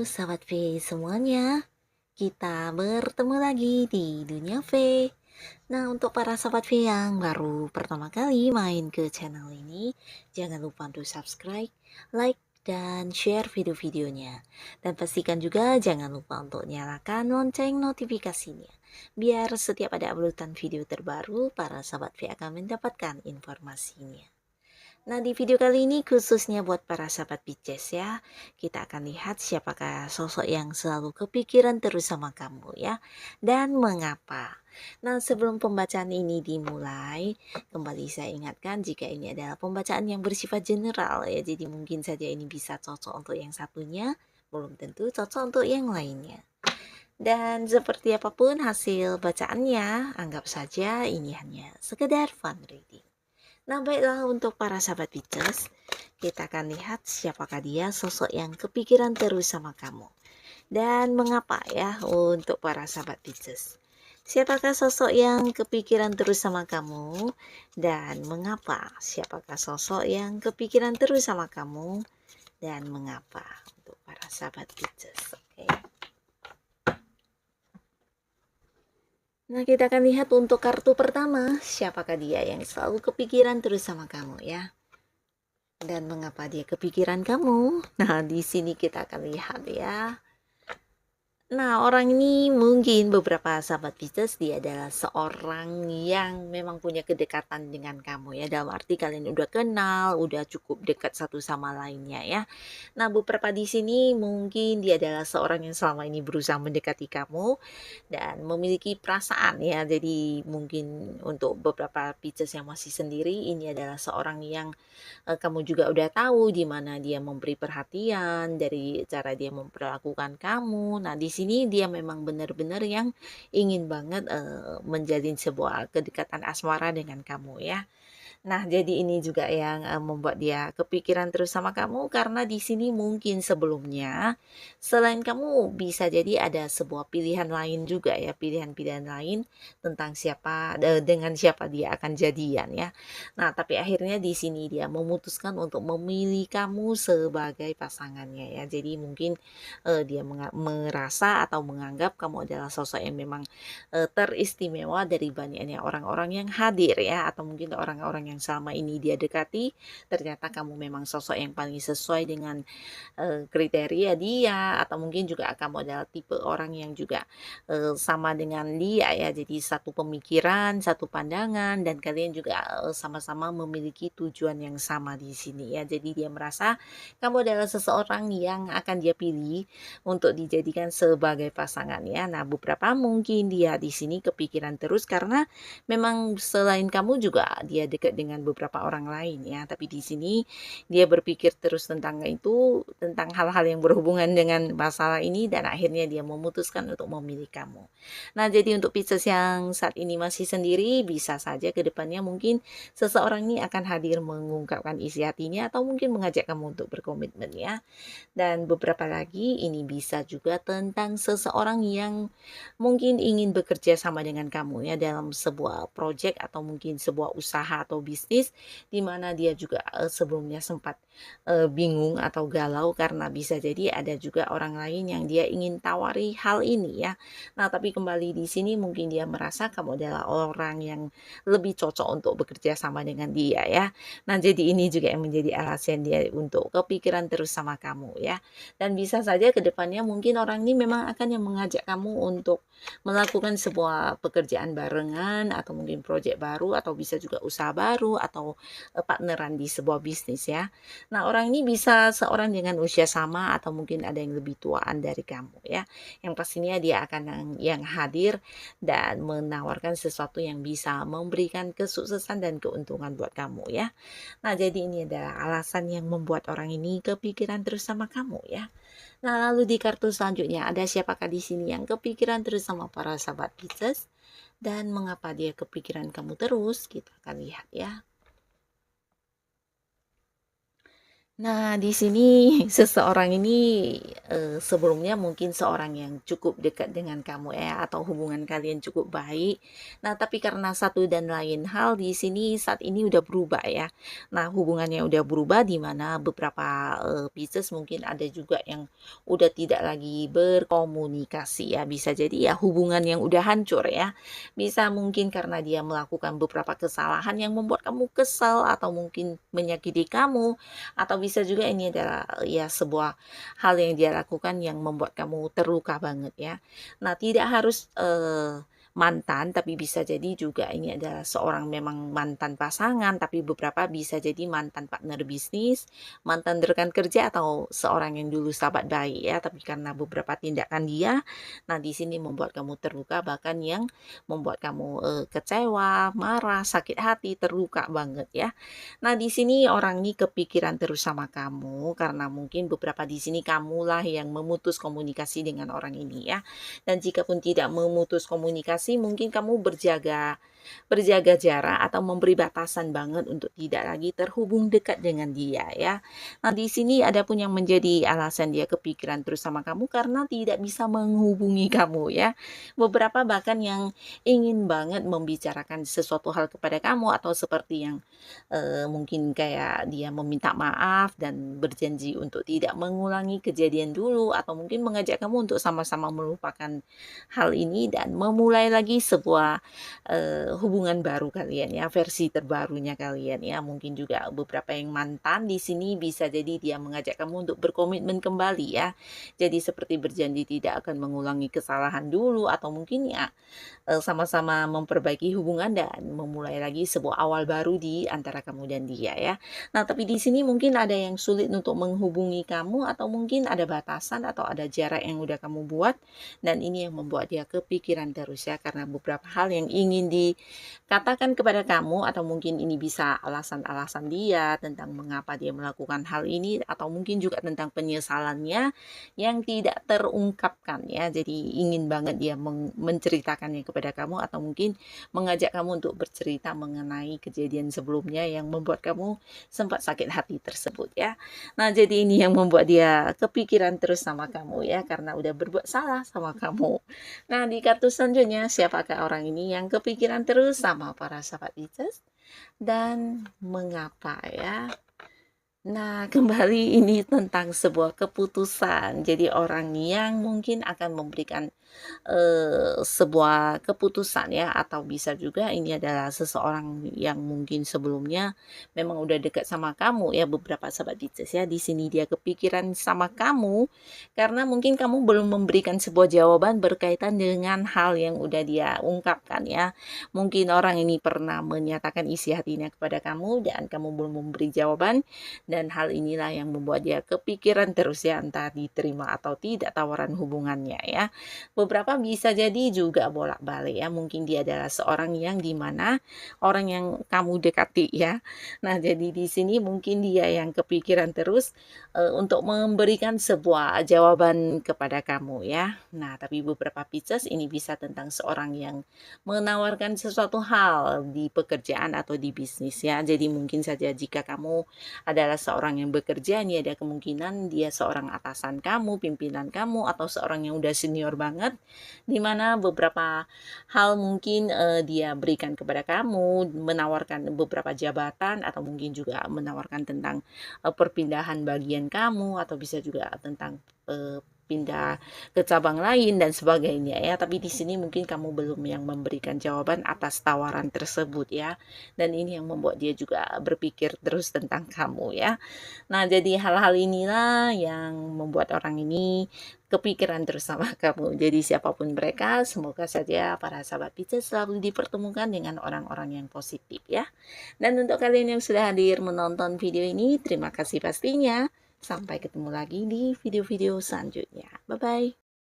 Sahabat V semuanya, kita bertemu lagi di Dunia V. Nah, untuk para sahabat V yang baru pertama kali main ke channel ini, jangan lupa untuk subscribe, like, dan share video-videonya. Dan pastikan juga jangan lupa untuk nyalakan lonceng notifikasinya. Biar setiap ada uploadan video terbaru, para sahabat V akan mendapatkan informasinya. Nah, di video kali ini khususnya buat para sahabat Pisces ya, kita akan lihat siapakah sosok yang selalu kepikiran terus sama kamu ya, dan mengapa. Nah, sebelum pembacaan ini dimulai, kembali saya ingatkan jika ini adalah pembacaan yang bersifat general ya, jadi mungkin saja ini bisa cocok untuk yang satunya, belum tentu cocok untuk yang lainnya. Dan seperti apapun hasil bacaannya, anggap saja ini hanya sekedar fun reading. Nah, baiklah untuk para sahabat Pisces, kita akan lihat siapakah dia sosok yang kepikiran terus sama kamu. Dan mengapa ya untuk para sahabat Pisces. Siapakah sosok yang kepikiran terus sama kamu dan mengapa? Siapakah sosok yang kepikiran terus sama kamu dan mengapa untuk para sahabat Pisces. Oke. Nah, kita akan lihat untuk kartu pertama, siapakah dia yang selalu kepikiran terus sama kamu ya. Dan mengapa dia kepikiran kamu? Nah, di sini kita akan lihat ya. Nah, orang ini mungkin beberapa sahabat Pisces dia adalah seorang yang memang punya kedekatan dengan kamu ya. Dalam arti kalian udah kenal, udah cukup dekat satu sama lainnya ya. Nah, beberapa di sini mungkin dia adalah seorang yang selama ini berusaha mendekati kamu dan memiliki perasaan ya. Jadi mungkin untuk beberapa Pisces yang masih sendiri ini adalah seorang yang kamu juga udah tahu di mana dia memberi perhatian, dari cara dia memperlakukan kamu. Nah, di sini dia memang benar-benar yang ingin banget menjalin sebuah kedekatan asmara dengan kamu ya. Nah, jadi ini juga yang membuat dia kepikiran terus sama kamu karena di sini mungkin sebelumnya selain kamu bisa jadi ada sebuah pilihan lain juga ya, pilihan-pilihan lain tentang dengan siapa dia akan jadian ya. Nah, tapi akhirnya di sini dia memutuskan untuk memilih kamu sebagai pasangannya ya. Jadi mungkin dia merasa atau menganggap kamu adalah sosok yang memang teristimewa dari banyaknya orang-orang yang hadir ya, atau mungkin orang-orang yang selama ini dia dekati, ternyata kamu memang sosok yang paling sesuai dengan kriteria dia, atau mungkin juga kamu adalah tipe orang yang juga sama dengan dia ya, jadi satu pemikiran, satu pandangan, dan kalian juga sama-sama memiliki tujuan yang sama di sini ya. Jadi dia merasa kamu adalah seseorang yang akan dia pilih untuk dijadikan sebagai pasangan ya. Nah, beberapa mungkin dia di sini kepikiran terus karena memang selain kamu juga dia dekat dengan beberapa orang lain ya. Tapi di sini dia berpikir terus tentang itu, tentang hal-hal yang berhubungan dengan masalah ini, dan akhirnya dia memutuskan untuk memilih kamu. Nah, jadi untuk Pisces yang saat ini masih sendiri, bisa saja ke depannya mungkin seseorang ini akan hadir mengungkapkan isi hatinya atau mungkin mengajak kamu untuk berkomitmen ya. Dan beberapa lagi ini bisa juga tentang seseorang yang mungkin ingin bekerja sama dengan kamu ya dalam sebuah project atau mungkin sebuah usaha atau bisnis di mana dia juga sebelumnya sempat bingung atau galau karena bisa jadi ada juga orang lain yang dia ingin tawari hal ini ya. Nah, tapi kembali di sini mungkin dia merasa kamu adalah orang yang lebih cocok untuk bekerja sama dengan dia ya. Nah, jadi ini juga yang menjadi alasan dia untuk kepikiran terus sama kamu ya. Dan bisa saja ke depannya mungkin orang ini memang akan yang mengajak kamu untuk melakukan sebuah pekerjaan barengan atau mungkin proyek baru atau bisa juga usaha baru atau partneran di sebuah bisnis ya. Nah, orang ini bisa seorang dengan usia sama atau mungkin ada yang lebih tuaan dari kamu ya. Yang pastinya dia akan yang hadir dan menawarkan sesuatu yang bisa memberikan kesuksesan dan keuntungan buat kamu ya. Nah, jadi ini adalah alasan yang membuat orang ini kepikiran terus sama kamu ya. Nah, lalu di kartu selanjutnya ada siapakah di sini yang kepikiran terus sama para sahabat Pisces dan mengapa dia kepikiran kamu terus? Kita akan lihat ya. Nah, di sini seseorang ini sebelumnya mungkin seorang yang cukup dekat dengan kamu ya, atau hubungan kalian cukup baik. Nah, tapi karena satu dan lain hal di sini saat ini udah berubah ya. Nah, hubungannya udah berubah di mana beberapa pieces mungkin ada juga yang udah tidak lagi berkomunikasi ya. Bisa jadi ya hubungan yang udah hancur ya. Bisa mungkin karena dia melakukan beberapa kesalahan yang membuat kamu kesal atau mungkin menyakiti kamu, atau bisa juga ini adalah ya sebuah hal yang dia lakukan yang membuat kamu terluka banget ya. Nah, tidak harus mantan, tapi bisa jadi juga ini adalah seorang memang mantan pasangan, tapi beberapa bisa jadi mantan partner bisnis, mantan rekan kerja, atau seorang yang dulu sahabat baik ya, tapi karena beberapa tindakan dia, nah di sini membuat kamu terluka, bahkan yang membuat kamu kecewa, marah, sakit hati, terluka banget ya. Nah, di sini orang ini kepikiran terus sama kamu karena mungkin beberapa di sini kamulah yang memutus komunikasi dengan orang ini ya. Dan jika pun tidak memutus komunikasi, mungkin kamu berjaga berjaga jarak atau memberi batasan banget untuk tidak lagi terhubung dekat dengan dia ya. Nah, di sini ada pun yang menjadi alasan dia kepikiran terus sama kamu karena tidak bisa menghubungi kamu ya. Beberapa bahkan yang ingin banget membicarakan sesuatu hal kepada kamu, atau seperti yang mungkin kayak dia meminta maaf dan berjanji untuk tidak mengulangi kejadian dulu, atau mungkin mengajak kamu untuk sama-sama melupakan hal ini dan memulai lagi sebuah hubungan baru kalian ya, versi terbarunya kalian ya. Mungkin juga beberapa yang mantan di sini bisa jadi dia mengajak kamu untuk berkomitmen kembali ya. Jadi seperti berjanji tidak akan mengulangi kesalahan dulu, atau mungkin ya sama-sama memperbaiki hubungan dan memulai lagi sebuah awal baru di antara kamu dan dia ya. Nah, tapi di sini mungkin ada yang sulit untuk menghubungi kamu, atau mungkin ada batasan atau ada jarak yang udah kamu buat, dan ini yang membuat dia kepikiran terus ya, karena beberapa hal yang ingin dikatakan kepada kamu, atau mungkin ini bisa alasan-alasan dia tentang mengapa dia melakukan hal ini, atau mungkin juga tentang penyesalannya yang tidak terungkapkan ya. Jadi ingin banget dia menceritakannya kepada kamu, atau mungkin mengajak kamu untuk bercerita mengenai kejadian sebelumnya yang membuat kamu sempat sakit hati tersebut ya. Nah, jadi ini yang membuat dia kepikiran terus sama kamu ya, karena udah berbuat salah sama kamu. Nah, di kartu selanjutnya, siapakah orang ini yang kepikiran terus sama para sahabat Pisces dan mengapa ya? Nah, kembali ini tentang sebuah keputusan. Jadi orang yang mungkin akan memberikan sebuah keputusan ya, atau bisa juga ini adalah seseorang yang mungkin sebelumnya memang udah dekat sama kamu ya, beberapa sahabat Pisces ya. Di sini dia kepikiran sama kamu karena mungkin kamu belum memberikan sebuah jawaban berkaitan dengan hal yang udah dia ungkapkan ya. Mungkin orang ini pernah menyatakan isi hatinya kepada kamu dan kamu belum memberi jawaban, dan hal inilah yang membuat dia kepikiran terus ya, entah diterima atau tidak tawaran hubungannya ya. Beberapa bisa jadi juga bolak-balik ya, mungkin dia adalah seorang yang dimana orang yang kamu dekati ya. Nah, jadi di sini mungkin dia yang kepikiran terus untuk memberikan sebuah jawaban kepada kamu ya. Nah, tapi beberapa Pisces ini bisa tentang seorang yang menawarkan sesuatu hal di pekerjaan atau di bisnis ya. Jadi mungkin saja jika kamu adalah seorang yang bekerja, ini ada kemungkinan dia seorang atasan kamu, pimpinan kamu, atau seorang yang udah senior banget, dimana beberapa hal mungkin dia berikan kepada kamu, menawarkan beberapa jabatan, atau mungkin juga menawarkan tentang perpindahan bagian kamu, atau bisa juga tentang pindah ke cabang lain dan sebagainya ya. Tapi di sini mungkin kamu belum yang memberikan jawaban atas tawaran tersebut ya. Dan ini yang membuat dia juga berpikir terus tentang kamu ya. Nah, jadi hal-hal inilah yang membuat orang ini kepikiran terus sama kamu. Jadi siapapun mereka, semoga saja para sahabat Pisces selalu dipertemukan dengan orang-orang yang positif ya. Dan untuk kalian yang sudah hadir menonton video ini, terima kasih pastinya. Sampai ketemu lagi di video-video selanjutnya. Bye-bye.